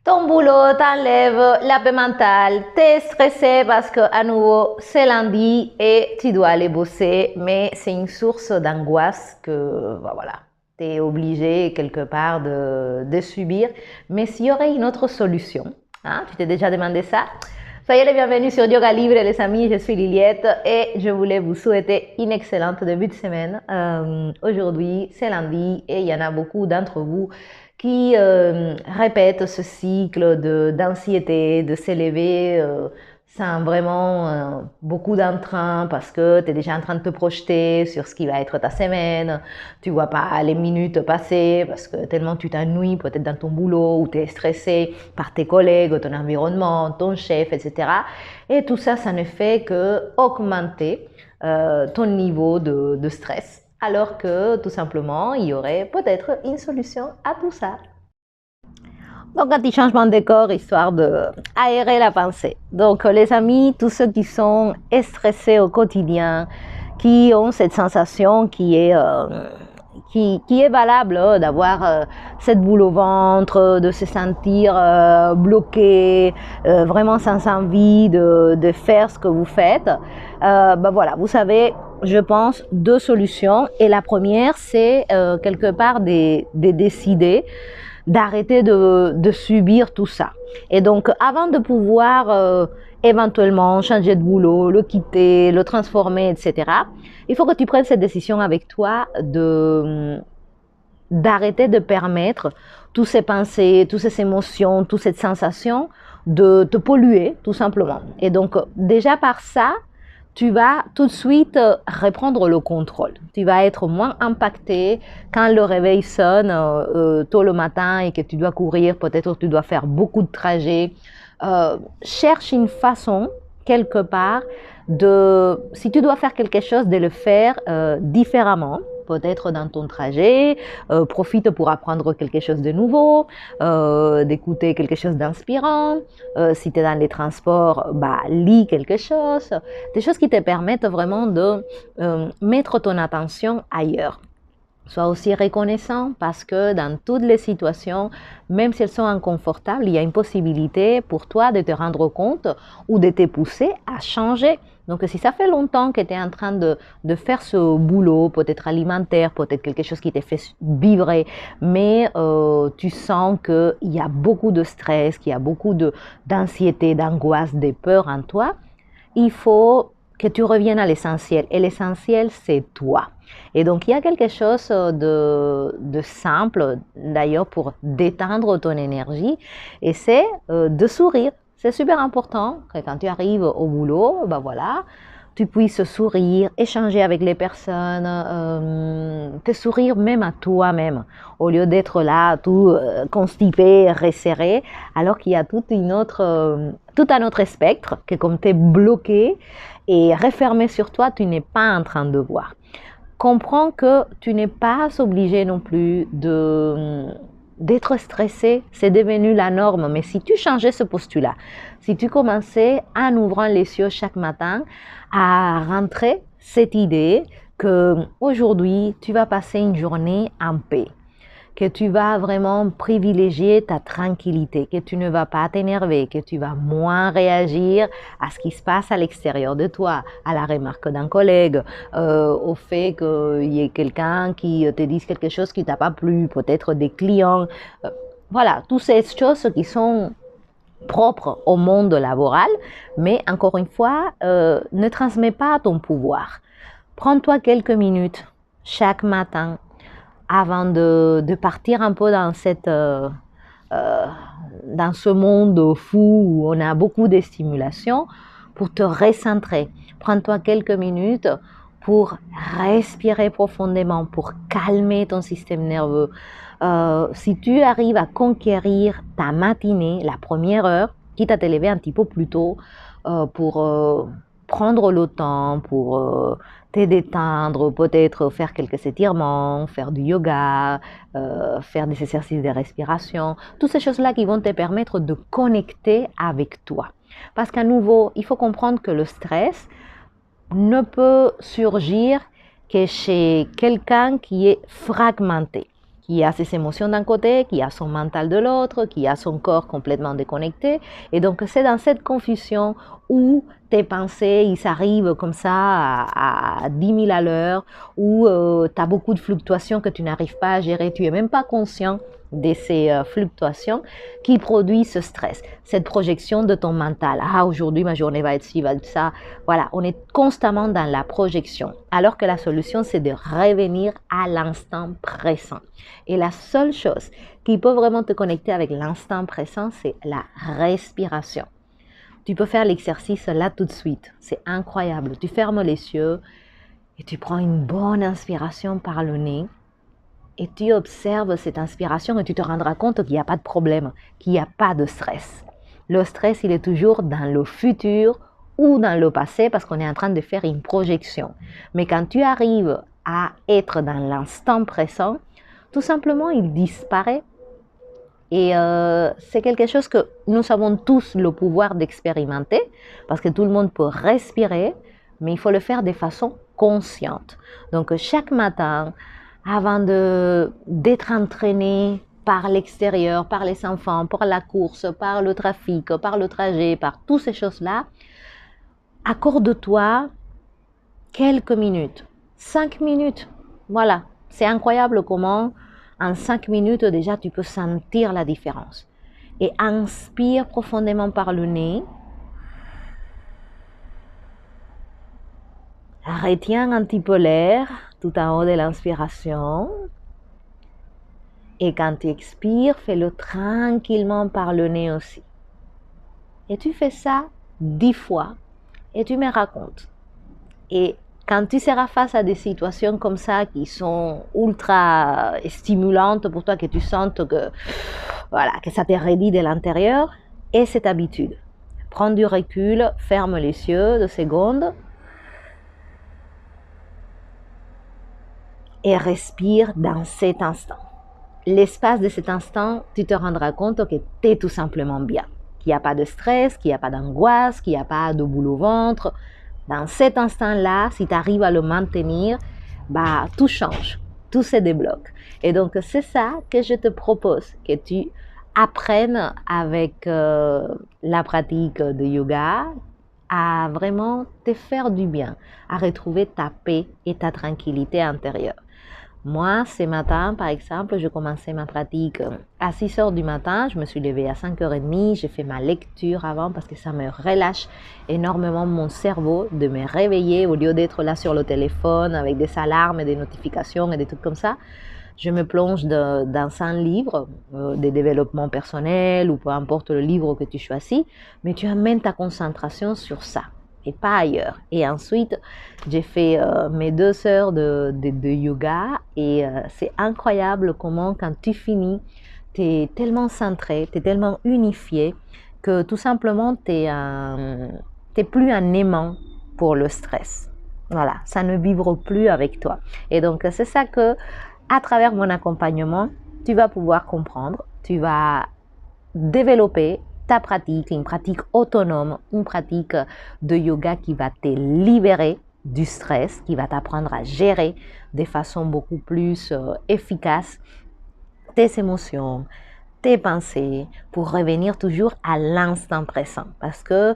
Ton boulot t'enlève la paix mentale, t'es stressé parce que à nouveau c'est lundi et tu dois aller bosser, mais c'est une source d'angoisse que voilà, t'es obligé quelque part de subir. Mais s'il y aurait une autre solution, hein, tu t'es déjà demandé ça? Soyez les bienvenus sur Yoga Libre les amis, je suis Liliette et je voulais vous souhaiter une excellente début de semaine. Aujourd'hui c'est lundi et il y en a beaucoup d'entre vous qui répètent ce cycle d'anxiété, de s'élever sans vraiment beaucoup d'entrain parce que tu es déjà en train de te projeter sur ce qui va être ta semaine, tu vois pas les minutes passer parce que tellement tu t'ennuies peut-être dans ton boulot ou tu es stressé par tes collègues, ton environnement, ton chef, etc. Et tout ça, ça ne fait que augmenter ton niveau de stress. Alors que tout simplement, il y aurait peut-être une solution à tout ça. Donc, un petit changement de décor, histoire d'aérer la pensée. Donc, les amis, tous ceux qui sont stressés au quotidien, qui ont cette sensation qui est valable d'avoir cette boule au ventre, de se sentir bloqué, vraiment sans envie de faire ce que vous faites. Voilà, vous savez, je pense, deux solutions. Et la première, c'est quelque part de décider d'arrêter de subir tout ça. Et donc, avant de pouvoir éventuellement changer de boulot, le quitter, le transformer, etc., il faut que tu prennes cette décision avec toi d'arrêter de permettre toutes ces pensées, toutes ces émotions, toutes ces sensations de te polluer, tout simplement. Et donc, déjà par ça, tu vas tout de suite reprendre le contrôle. Tu vas être moins impacté quand le réveil sonne tôt le matin et que tu dois courir, peut-être tu dois faire beaucoup de trajets. Cherche une façon, quelque part, si tu dois faire quelque chose, de le faire différemment. Peut-être dans ton trajet, profite pour apprendre quelque chose de nouveau, d'écouter quelque chose d'inspirant. Si tu es dans les transports, lis quelque chose. Des choses qui te permettent vraiment de mettre ton attention ailleurs. Sois aussi reconnaissant parce que dans toutes les situations, même si elles sont inconfortables, il y a une possibilité pour toi de te rendre compte ou de te pousser à changer. Donc, si ça fait longtemps que tu es en train de faire ce boulot, peut-être alimentaire, peut-être quelque chose qui te fait vibrer, mais tu sens qu'il y a beaucoup de stress, qu'il y a beaucoup d'anxiété, d'angoisse, de peur en toi, il faut que tu reviennes à l'essentiel. Et l'essentiel, c'est toi. Et donc, il y a quelque chose de simple, d'ailleurs, pour détendre ton énergie, et c'est de sourire. C'est super important que quand tu arrives au boulot, voilà, tu puisses sourire, échanger avec les personnes, te sourire même à toi-même, au lieu d'être là tout constipé, resserré, alors qu'il y a tout un autre spectre que comme tu es bloqué et refermé sur toi, tu n'es pas en train de voir. Comprends que tu n'es pas obligé non plus d'être stressé, c'est devenu la norme. Mais si tu changeais ce postulat, si tu commençais en ouvrant les yeux chaque matin à rentrer cette idée que aujourd'hui tu vas passer une journée en paix, que tu vas vraiment privilégier ta tranquillité, que tu ne vas pas t'énerver, que tu vas moins réagir à ce qui se passe à l'extérieur de toi, à la remarque d'un collègue, au fait qu'il y ait quelqu'un qui te dise quelque chose qui t'a pas plu, peut-être des clients. Voilà, toutes ces choses qui sont propres au monde laboral, mais encore une fois, ne transmets pas ton pouvoir. Prends-toi quelques minutes chaque matin avant de partir un peu dans ce monde fou où on a beaucoup de stimulation, pour te recentrer. Prends-toi quelques minutes pour respirer profondément, pour calmer ton système nerveux. Si tu arrives à conquérir ta matinée, la première heure, quitte à te lever un petit peu plus tôt pour prendre le temps, pour te détendre, peut-être faire quelques étirements, faire du yoga, faire des exercices de respiration, toutes ces choses-là qui vont te permettre de connecter avec toi. Parce qu'à nouveau, il faut comprendre que le stress ne peut surgir que chez quelqu'un qui est fragmenté, qui a ses émotions d'un côté, qui a son mental de l'autre, qui a son corps complètement déconnecté. Et donc, c'est dans cette confusion où tes pensées, ils s'arrivent comme ça à 10 000 à l'heure, où tu as beaucoup de fluctuations que tu n'arrives pas à gérer, tu n'es même pas conscient de ces fluctuations qui produisent ce stress, cette projection de ton mental. Ah, aujourd'hui, ma journée va être ci, va être ça. Voilà, on est constamment dans la projection, alors que la solution, c'est de revenir à l'instant présent. Et la seule chose qui peut vraiment te connecter avec l'instant présent, c'est la respiration. Tu peux faire l'exercice là tout de suite. C'est incroyable. Tu fermes les yeux et tu prends une bonne inspiration par le nez. Et tu observes cette inspiration et tu te rendras compte qu'il n'y a pas de problème, qu'il n'y a pas de stress. Le stress, il est toujours dans le futur ou dans le passé parce qu'on est en train de faire une projection. Mais quand tu arrives à être dans l'instant présent, tout simplement, il disparaît. Et c'est quelque chose que nous avons tous le pouvoir d'expérimenter parce que tout le monde peut respirer, mais il faut le faire de façon consciente. Donc chaque matin, avant d'être entraîné par l'extérieur, par les enfants, par la course, par le trafic, par le trajet, par toutes ces choses-là, accorde-toi quelques minutes, 5 minutes. Voilà, c'est incroyable comment en 5 minutes déjà tu peux sentir la différence. Et inspire profondément par le nez. Retiens un petit peu l'air tout en haut de l'inspiration. Et quand tu expires, fais-le tranquillement par le nez aussi. Et tu fais ça 10 fois et tu me racontes. Et quand tu seras face à des situations comme ça qui sont ultra stimulantes pour toi, que tu sentes que, voilà, que ça te redit de l'intérieur, aie cette habitude. Prends du recul, ferme les yeux 2 secondes et respire dans cet instant. L'espace de cet instant, tu te rendras compte que tu es tout simplement bien. Qu'il n'y a pas de stress, qu'il n'y a pas d'angoisse, qu'il n'y a pas de boule au ventre. Dans cet instant-là, si tu arrives à le maintenir, bah, tout change, tout se débloque. Et donc, c'est ça que je te propose, que tu apprennes avec la pratique de yoga à vraiment te faire du bien, à retrouver ta paix et ta tranquillité intérieure. Moi, ce matin, par exemple, je commençais ma pratique à 6 heures du matin. Je me suis levée à 5h30. J'ai fait ma lecture avant parce que ça me relâche énormément mon cerveau de me réveiller au lieu d'être là sur le téléphone avec des alarmes et des notifications et des trucs comme ça. Je me plonge dans un livre de développement personnel ou peu importe le livre que tu choisis, mais tu amènes ta concentration sur ça et pas ailleurs. Et ensuite, j'ai fait mes 2 heures de yoga et c'est incroyable comment quand tu finis, tu es tellement centré, tu es tellement unifié que tout simplement, tu n'es plus un aimant pour le stress. Voilà, ça ne vibre plus avec toi. Et donc, c'est ça que, à travers mon accompagnement, tu vas pouvoir comprendre, tu vas développer ta pratique, une pratique autonome, une pratique de yoga qui va te libérer du stress, qui va t'apprendre à gérer de façon beaucoup plus efficace tes émotions, tes pensées, pour revenir toujours à l'instant présent. Parce que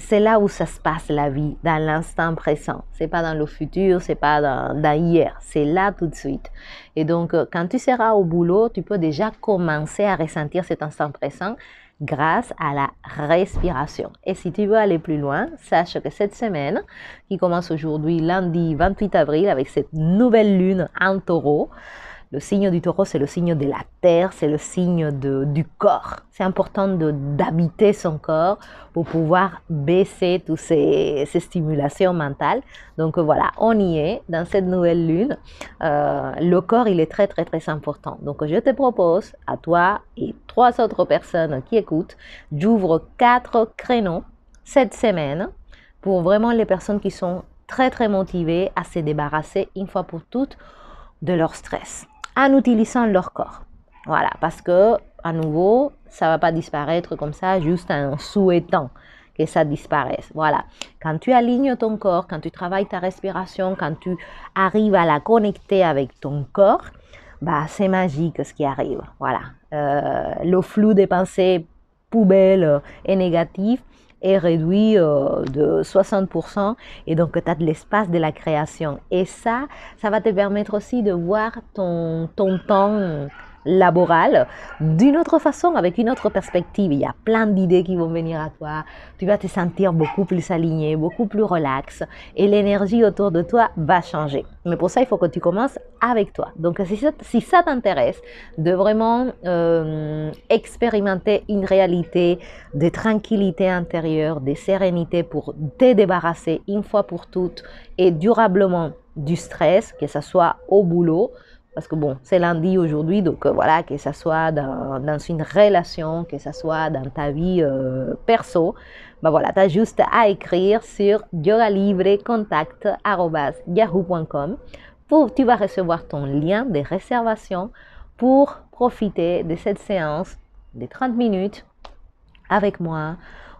c'est là où ça se passe la vie, dans l'instant présent. C'est pas dans le futur, c'est pas dans hier, c'est là tout de suite. Et donc, quand tu seras au boulot, tu peux déjà commencer à ressentir cet instant présent grâce à la respiration. Et si tu veux aller plus loin, sache que cette semaine, qui commence aujourd'hui, lundi 28 avril, avec cette nouvelle lune en taureau, le signe du taureau, c'est le signe de la terre, c'est le signe du corps. C'est important d'habiter son corps pour pouvoir baisser toutes ces stimulations mentales. Donc voilà, on y est dans cette nouvelle lune. Le corps, il est très, très, très important. Donc je te propose, à toi et 3 autres personnes qui écoutent, j'ouvre 4 créneaux cette semaine pour vraiment les personnes qui sont très, très motivées à se débarrasser une fois pour toutes de leur stress, en utilisant leur corps. Voilà, parce que, à nouveau, ça ne va pas disparaître comme ça, juste en souhaitant que ça disparaisse. Voilà. Quand tu alignes ton corps, quand tu travailles ta respiration, quand tu arrives à la connecter avec ton corps, bah, c'est magique ce qui arrive. Voilà. Le flou des pensées poubelles et négatives est réduit de 60% et donc tu as de l'espace de la création. Et ça va te permettre aussi de voir ton temps laboral d'une autre façon, avec une autre perspective. Il y a plein d'idées qui vont venir à toi. Tu vas te sentir beaucoup plus aligné, beaucoup plus relax et l'énergie autour de toi va changer. Mais pour ça, il faut que tu commences avec toi. Donc, si ça t'intéresse de vraiment expérimenter une réalité de tranquillité intérieure, de sérénité pour te débarrasser une fois pour toutes et durablement du stress, que ce soit au boulot, parce que bon, c'est lundi aujourd'hui, donc voilà, que ce soit dans une relation, que ce soit dans ta vie perso, ben voilà, tu as juste à écrire sur yogalibrecontact@yahoo.com. Tu vas recevoir ton lien de réservation pour profiter de cette séance de 30 minutes avec moi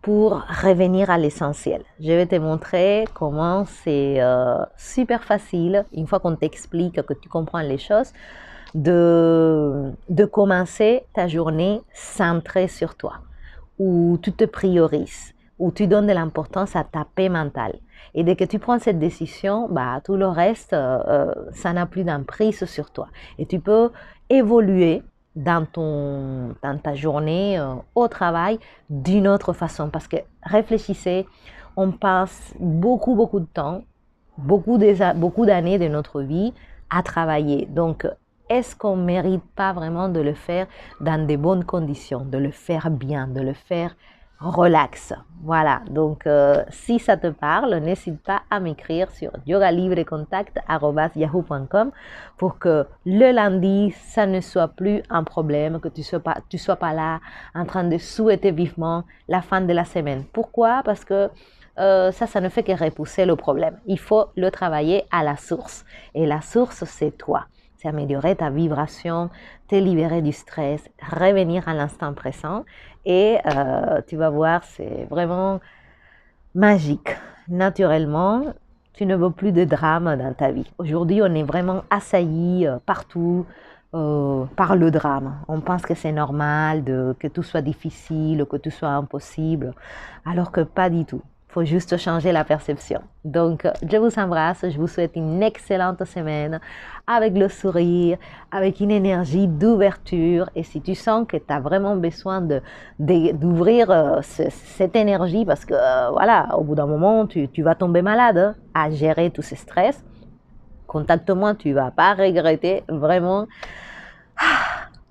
pour revenir à l'essentiel. Je vais te montrer comment c'est super facile, une fois qu'on t'explique, que tu comprends les choses, de commencer ta journée centrée sur toi, où tu te priorises, où tu donnes de l'importance à ta paix mentale. Et dès que tu prends cette décision, bah, tout le reste, ça n'a plus d'emprise sur toi. Et tu peux évoluer dans ta journée au travail d'une autre façon. Parce que réfléchissez, on passe beaucoup de temps, beaucoup d'années de notre vie à travailler. Donc, est-ce qu'on ne mérite pas vraiment de le faire dans de bonnes conditions, de le faire bien, de le faire relax? Voilà, donc si ça te parle, n'hésite pas à m'écrire sur yogalibrecontact@yahoo.com pour que le lundi, ça ne soit plus un problème, que tu sois pas là en train de souhaiter vivement la fin de la semaine. Pourquoi? Parce que ça ne fait que repousser le problème. Il faut le travailler à la source. Et la source, c'est toi. C'est améliorer ta vibration, te libérer du stress, revenir à l'instant présent. Et tu vas voir, c'est vraiment magique. Naturellement, tu ne veux plus de drame dans ta vie. Aujourd'hui, on est vraiment assailli partout par le drame. On pense que c'est normal, que tout soit difficile, que tout soit impossible, alors que pas du tout. Il faut juste changer la perception. Donc, je vous embrasse, je vous souhaite une excellente semaine avec le sourire, avec une énergie d'ouverture. Et si tu sens que tu as vraiment besoin d'ouvrir cette énergie, parce que voilà, au bout d'un moment, tu vas tomber malade à gérer tous ces stress, contacte-moi, tu ne vas pas regretter. Vraiment,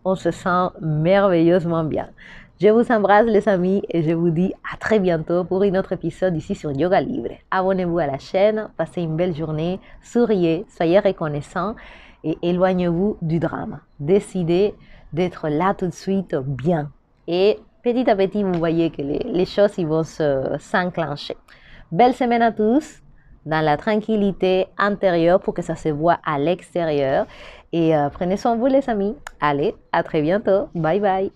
on se sent merveilleusement bien. Je vous embrasse les amis et je vous dis à très bientôt pour un autre épisode ici sur Yoga Libre. Abonnez-vous à la chaîne, passez une belle journée, souriez, soyez reconnaissants et éloignez-vous du drame. Décidez d'être là tout de suite bien. Et petit à petit, vous voyez que les choses vont s'enclencher. Belle semaine à tous, dans la tranquillité intérieure pour que ça se voit à l'extérieur. Et prenez soin de vous les amis. Allez, à très bientôt. Bye bye.